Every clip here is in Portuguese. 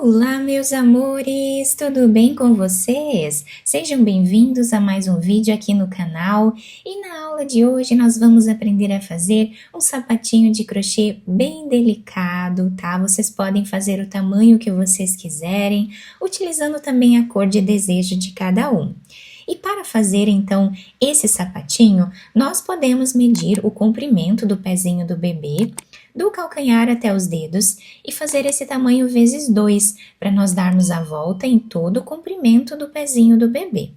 Olá, meus amores! Tudo bem com vocês? Sejam bem-vindos a mais um vídeo aqui no canal. E na aula de hoje nós vamos aprender a fazer um sapatinho de crochê bem delicado, tá? Vocês podem fazer o tamanho que vocês quiserem, utilizando também a cor de desejo de cada um. E para fazer então esse sapatinho, nós podemos medir o comprimento do pezinho do bebê, do calcanhar até os dedos e fazer esse tamanho vezes 2, para nós darmos a volta em todo o comprimento do pezinho do bebê.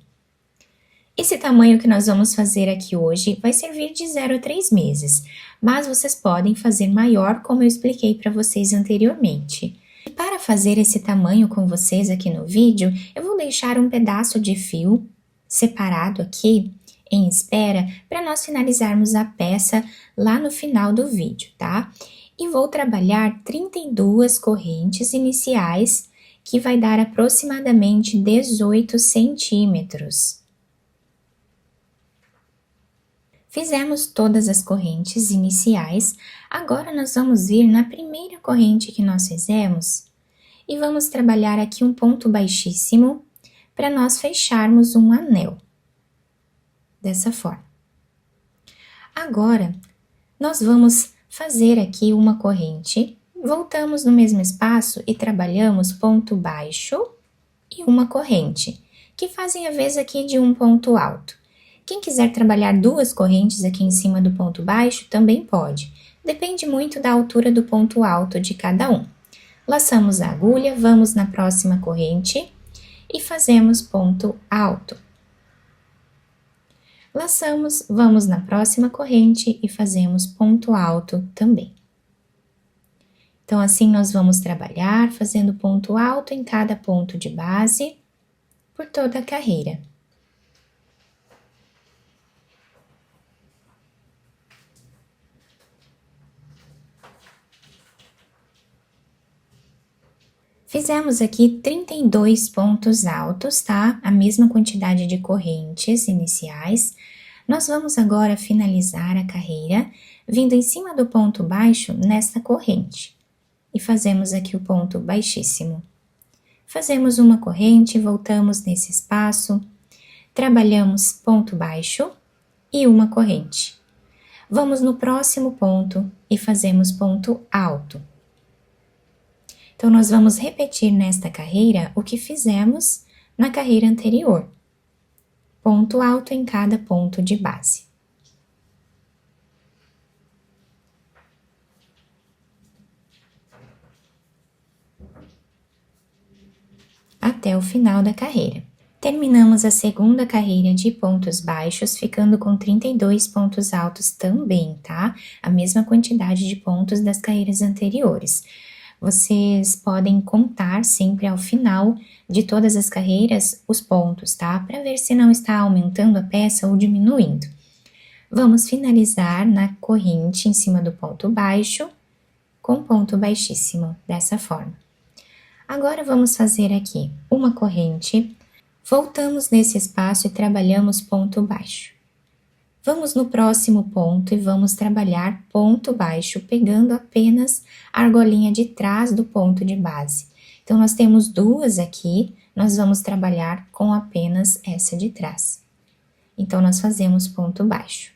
Esse tamanho que nós vamos fazer aqui hoje vai servir de 0 a 3 meses, mas vocês podem fazer maior, como eu expliquei para vocês anteriormente. E para fazer esse tamanho com vocês aqui no vídeo, eu vou deixar um pedaço de fio separado aqui em espera para nós finalizarmos a peça lá no final do vídeo, tá? E vou trabalhar 32 correntes iniciais, que vai dar aproximadamente 18 centímetros. Fizemos todas as correntes iniciais, agora nós vamos vir na primeira corrente que nós fizemos e vamos trabalhar aqui um ponto baixíssimo para nós fecharmos um anel, dessa forma. Agora, nós vamos fazer aqui uma corrente, voltamos no mesmo espaço e trabalhamos ponto baixo e uma corrente, que fazem a vez aqui de um ponto alto. Quem quiser trabalhar duas correntes aqui em cima do ponto baixo, também pode. Depende muito da altura do ponto alto de cada um. Laçamos a agulha, vamos na próxima corrente e fazemos ponto alto. Laçamos, vamos na próxima corrente e fazemos ponto alto também. Então, assim nós vamos trabalhar fazendo ponto alto em cada ponto de base por toda a carreira. Fizemos aqui 32 pontos altos, tá? A mesma quantidade de correntes iniciais. Nós vamos agora finalizar a carreira, vindo em cima do ponto baixo nesta corrente. E fazemos aqui o ponto baixíssimo. Fazemos uma corrente, voltamos nesse espaço, trabalhamos ponto baixo e uma corrente. Vamos no próximo ponto e fazemos ponto alto. Então, nós vamos repetir nesta carreira o que fizemos na carreira anterior. Ponto alto em cada ponto de base. Até o final da carreira. Terminamos a segunda carreira de pontos baixos, ficando com 32 pontos altos também, tá? A mesma quantidade de pontos das carreiras anteriores. Vocês podem contar sempre ao final de todas as carreiras os pontos, tá? Para ver se não está aumentando a peça ou diminuindo. Vamos finalizar na corrente em cima do ponto baixo com ponto baixíssimo, dessa forma. Agora, vamos fazer aqui uma corrente, voltamos nesse espaço e trabalhamos ponto baixo. Vamos no próximo ponto e vamos trabalhar ponto baixo, pegando apenas a argolinha de trás do ponto de base. Então, nós temos duas aqui, nós vamos trabalhar com apenas essa de trás. Então, nós fazemos ponto baixo.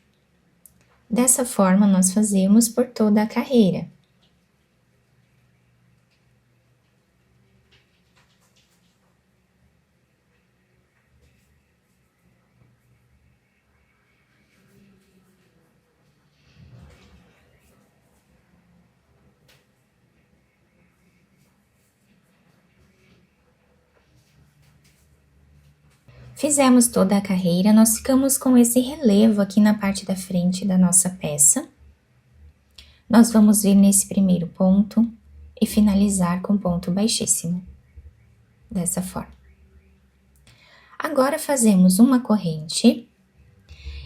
Dessa forma, nós fazemos por toda a carreira. Fizemos toda a carreira, nós ficamos com esse relevo aqui na parte da frente da nossa peça. Nós vamos vir nesse primeiro ponto e finalizar com ponto baixíssimo, dessa forma. Agora, fazemos uma corrente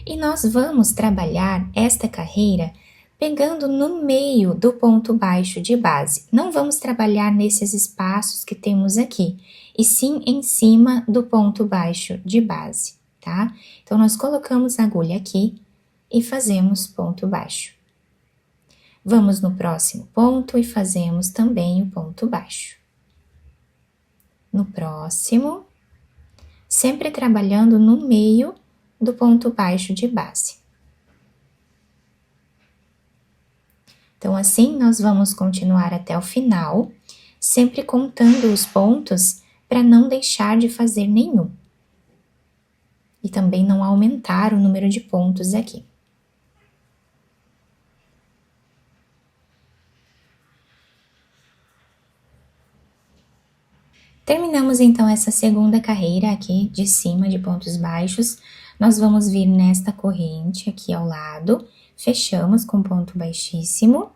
e nós vamos trabalhar esta carreira pegando no meio do ponto baixo de base. Não vamos trabalhar nesses espaços que temos aqui, e sim em cima do ponto baixo de base, tá? Então, nós colocamos a agulha aqui e fazemos ponto baixo. Vamos no próximo ponto e fazemos também o ponto baixo. no próximo, sempre trabalhando no meio do ponto baixo de base. Então, assim, nós vamos continuar até o final, sempre contando os pontos para não deixar de fazer nenhum. E também não aumentar o número de pontos aqui. Terminamos então essa segunda carreira aqui de cima de pontos baixos. Nós vamos vir nesta corrente aqui ao lado, fechamos com ponto baixíssimo.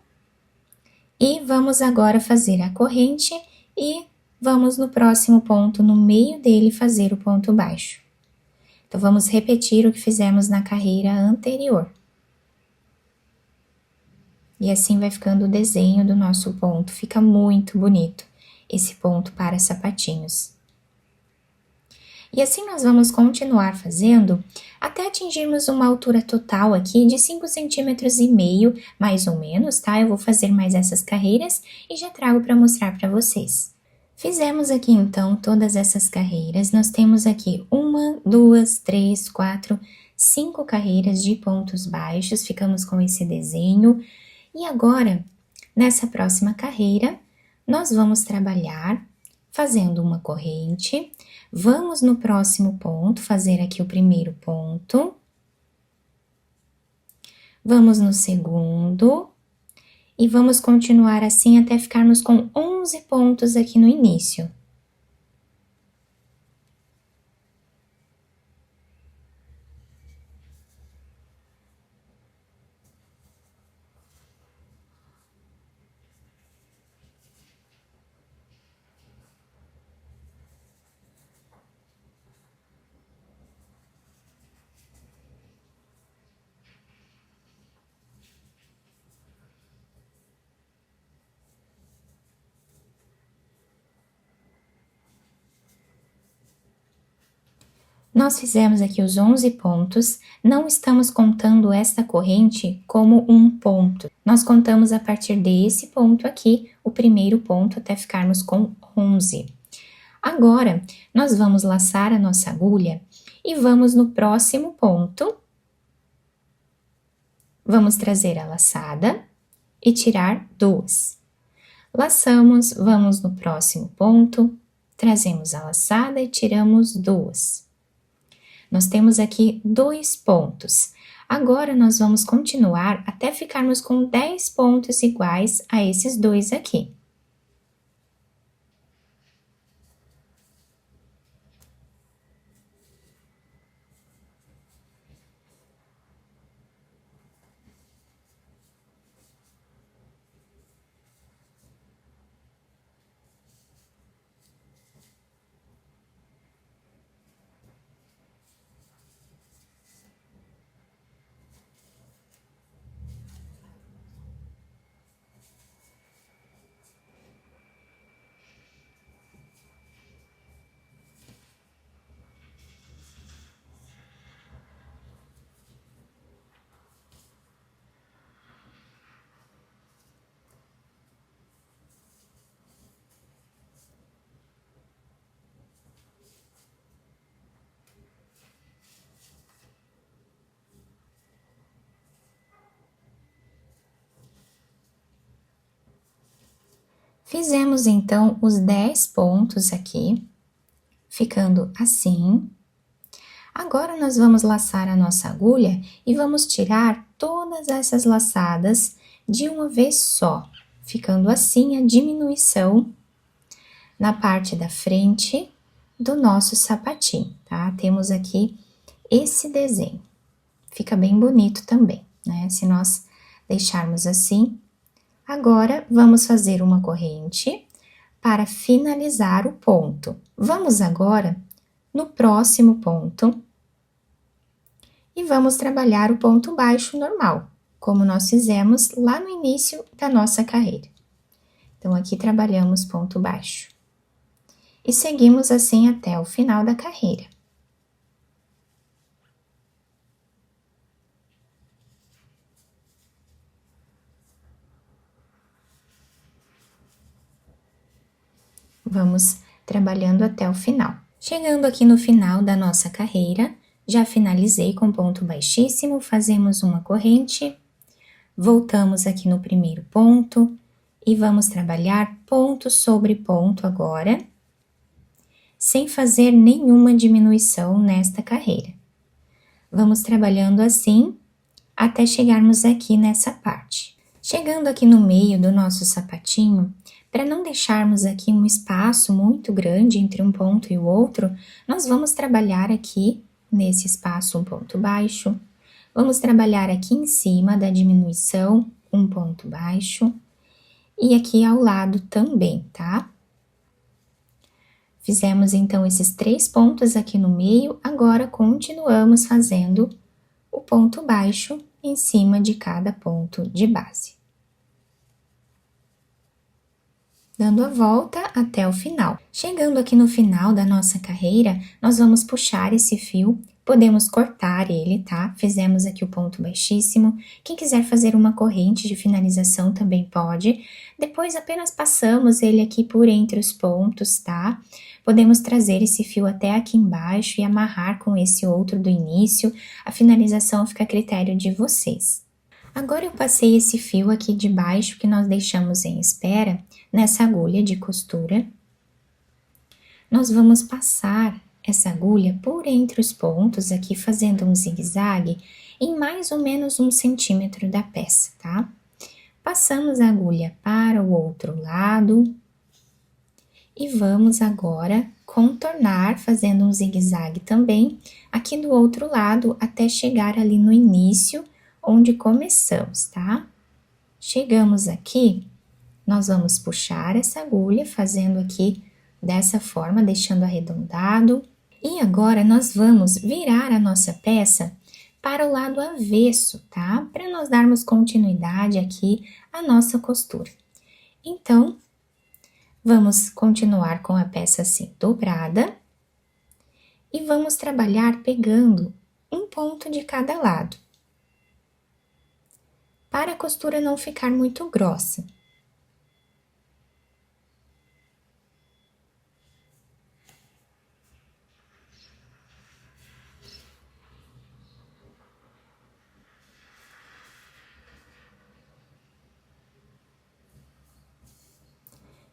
E vamos agora fazer a corrente e vamos no próximo ponto, no meio dele, fazer o ponto baixo. Então, vamos repetir o que fizemos na carreira anterior. E assim vai ficando o desenho do nosso ponto, fica muito bonito esse ponto para sapatinhos. E assim nós vamos continuar fazendo até atingirmos uma altura total aqui de 5,5 centímetros, mais ou menos, tá? Eu vou fazer mais essas carreiras e já trago para mostrar para vocês. Fizemos aqui então todas essas carreiras, nós temos aqui 1, 2, 3, 4, 5 carreiras de pontos baixos, ficamos com esse desenho. E agora, nessa próxima carreira, nós vamos trabalhar fazendo uma corrente, vamos no próximo ponto, fazer aqui o primeiro ponto, vamos no segundo, e vamos continuar assim até ficarmos com 11 pontos aqui no início. Nós fizemos aqui os 11 pontos, não estamos contando esta corrente como um ponto. Nós contamos a partir desse ponto aqui, o primeiro ponto, até ficarmos com 11. Agora, nós vamos laçar a nossa agulha e vamos no próximo ponto. Vamos trazer a laçada e tirar 2. Laçamos, vamos no próximo ponto, trazemos a laçada e tiramos 2. Nós temos aqui 2 pontos. Agora, nós vamos continuar até ficarmos com 10 pontos iguais a esses 2 aqui. Fizemos, então, os 10 pontos aqui, ficando assim. Agora, nós vamos laçar a nossa agulha e vamos tirar todas essas laçadas de uma vez só, ficando assim a diminuição na parte da frente do nosso sapatinho, tá? Temos aqui esse desenho. Fica bem bonito também, né? Se nós deixarmos assim. Agora, vamos fazer uma corrente para finalizar o ponto. Vamos agora no próximo ponto e vamos trabalhar o ponto baixo normal, como nós fizemos lá no início da nossa carreira. Então, aqui trabalhamos ponto baixo. E seguimos assim até o final da carreira. Vamos trabalhando até o final. Chegando aqui no final da nossa carreira, já finalizei com ponto baixíssimo, fazemos uma corrente, voltamos aqui no primeiro ponto e vamos trabalhar ponto sobre ponto agora, sem fazer nenhuma diminuição nesta carreira. Vamos trabalhando assim até chegarmos aqui nessa parte. Chegando aqui no meio do nosso sapatinho, para não deixarmos aqui um espaço muito grande entre um ponto e o outro, nós vamos trabalhar aqui nesse espaço um ponto baixo, vamos trabalhar aqui em cima da diminuição um ponto baixo e aqui ao lado também, tá? Fizemos então esses 3 pontos aqui no meio, agora continuamos fazendo o ponto baixo em cima de cada ponto de base. Dando a volta até o final. Chegando aqui no final da nossa carreira, nós vamos puxar esse fio, podemos cortar ele, tá? Fizemos aqui o ponto baixíssimo. Quem quiser fazer uma corrente de finalização também pode. Depois apenas passamos ele aqui por entre os pontos, tá? Podemos trazer esse fio até aqui embaixo e amarrar com esse outro do início. A finalização fica a critério de vocês. Agora eu passei esse fio aqui de baixo que nós deixamos em espera nessa agulha de costura. Nós vamos passar essa agulha por entre os pontos aqui, fazendo um zigue-zague em mais ou menos 1 centímetro da peça, tá? Passamos a agulha para o outro lado e vamos agora contornar, fazendo um zigue-zague também aqui do outro lado até chegar ali no início, onde começamos, tá? Chegamos aqui, nós vamos puxar essa agulha, fazendo aqui dessa forma, deixando arredondado. E agora, nós vamos virar a nossa peça para o lado avesso, tá? Para nós darmos continuidade aqui à nossa costura. Então, vamos continuar com a peça assim, dobrada. E vamos trabalhar pegando um ponto de cada lado, para a costura não ficar muito grossa.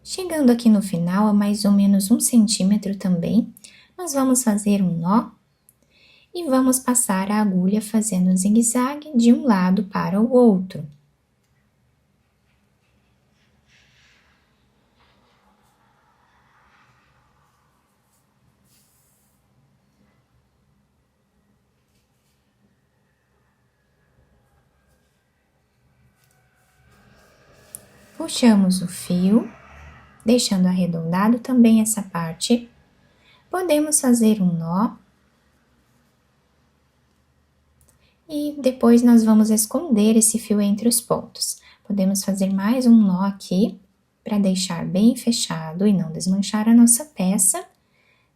Chegando aqui no final, a mais ou menos 1 centímetro também, nós vamos fazer um nó e vamos passar a agulha fazendo um zigue-zague de um lado para o outro. Puxamos o fio, deixando arredondado também essa parte. Podemos fazer um nó. E depois nós vamos esconder esse fio entre os pontos. Podemos fazer mais um nó aqui, para deixar bem fechado e não desmanchar a nossa peça.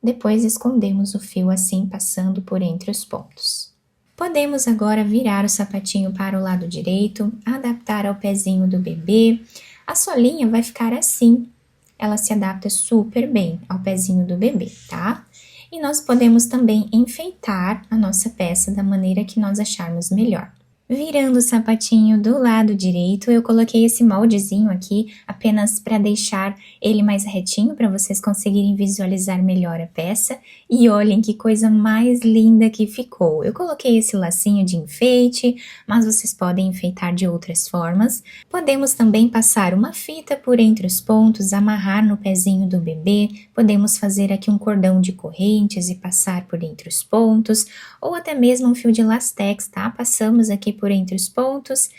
Depois escondemos o fio assim, passando por entre os pontos. Podemos agora virar o sapatinho para o lado direito, adaptar ao pezinho do bebê. A solinha vai ficar assim, ela se adapta super bem ao pezinho do bebê, tá? E nós podemos também enfeitar a nossa peça da maneira que nós acharmos melhor. Virando o sapatinho do lado direito, eu coloquei esse moldezinho aqui apenas para deixar ele mais retinho, para vocês conseguirem visualizar melhor a peça. E olhem que coisa mais linda que ficou. Eu coloquei esse lacinho de enfeite, mas vocês podem enfeitar de outras formas. Podemos também passar uma fita por entre os pontos, amarrar no pezinho do bebê. Podemos fazer aqui um cordão de correntes e passar por entre os pontos, ou até mesmo um fio de lastex, tá? Passamos aqui por entre os pontos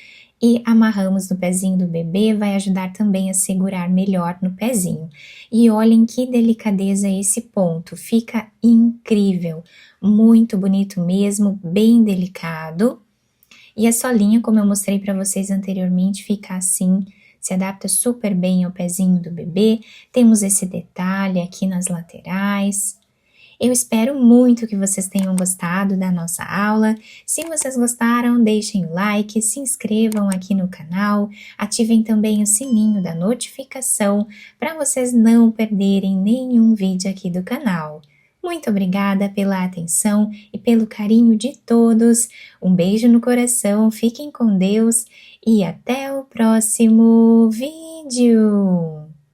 e amarramos no pezinho do bebê, vai ajudar também a segurar melhor no pezinho. E olhem que delicadeza esse ponto, fica incrível, muito bonito mesmo, bem delicado. E a solinha, como eu mostrei para vocês anteriormente, fica assim, se adapta super bem ao pezinho do bebê. Temos esse detalhe aqui nas laterais. Eu espero muito que vocês tenham gostado da nossa aula. Se vocês gostaram, deixem o like, se inscrevam aqui no canal, ativem também o sininho da notificação para vocês não perderem nenhum vídeo aqui do canal. Muito obrigada pela atenção e pelo carinho de todos. Um beijo no coração, fiquem com Deus e até o próximo vídeo!